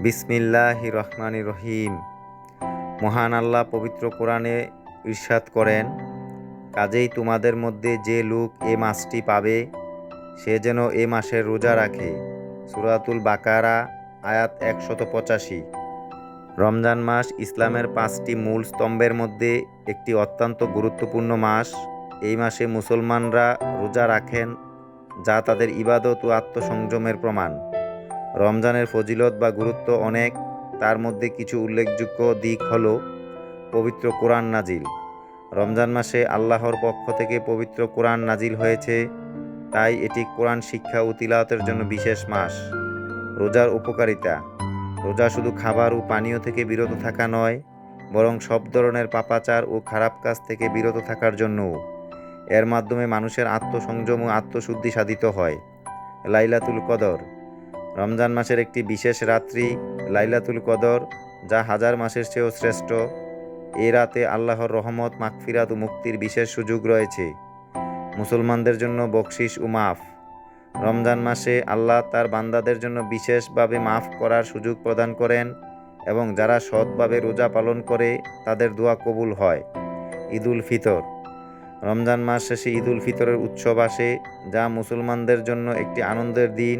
বিসমিল্লাহির রহমানির রহিম। মহান আল্লাহ পবিত্র কোরআনে ইরশাদ করেন, কাজেই তোমাদের মধ্যে যে লোক এ মাসটি পাবে সে যেন এ মাসের রোজা রাখে। সূরাতুল বাকারা আয়াত ১৮৫। রমজান মাস ইসলামের ৫টি মূল স্তম্ভের মধ্যে একটি অত্যন্ত গুরুত্বপূর্ণ মাস। এই মাসে মুসলমানরা রোজা রাখেন, যা তাদের ইবাদত ও আত্মসংযমের প্রমাণ। রমজানের ফজিলত বা গুরুত্ব অনেক, তার মধ্যে কিছু উল্লেখযোগ্য দিক হল: পবিত্র কোরআন নাজিল। রমজান মাসে আল্লাহর পক্ষ থেকে পবিত্র কোরআন নাজিল হয়েছে, তাই এটি কোরআন শিক্ষা ও তিলাওয়াতের জন্য বিশেষ মাস। রোজার উপকারিতা: রোজা শুধু খাবার ও পানীয় থেকে বিরত থাকা নয়, বরং সব ধরনের পাপাচার ও খারাপ কাজ থেকে বিরত থাকার জন্যও। এর মাধ্যমে মানুষের আত্মসংযম ও আত্মশুদ্ধি সাধিত হয়। লাইলাতুল কদর: রমজান মাসের একটি বিশেষ রাত্রি লাইলাতুল কদর, যা হাজার মাসের চেয়েও শ্রেষ্ঠ। এই রাতে আল্লাহর রহমত, মাগফিরাত ও মুক্তির বিশেষ সুযোগ রয়েছে। মুসলমানদের জন্য বকশিশ ও মাফ: রমজান মাসে আল্লাহ তার বান্দাদের জন্য বিশেষভাবে মাফ করার সুযোগ প্রদান করেন এবং যারা সৎভাবে রোজা পালন করে তাদের দোয়া কবুল হয়। ঈদুল ফিতর: রমজান মাস শেষে ঈদুল ফিতরের উৎসব আসে, যা মুসলমানদের জন্য একটি আনন্দের দিন।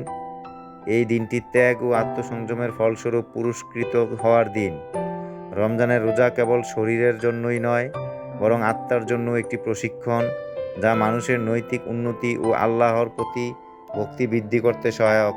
এই দিনটি ত্যাগ ও আত্মসংযমের ফলস্বরূপ পুরস্কৃত হওয়ার দিন। রমজানের রোজা কেবল শরীরের জন্যই নয়, বরং আত্মার জন্য একটি প্রশিক্ষণ, যা মানুষের নৈতিক উন্নতি ও আল্লাহর প্রতি ভক্তি বৃদ্ধি করতে সহায়ক।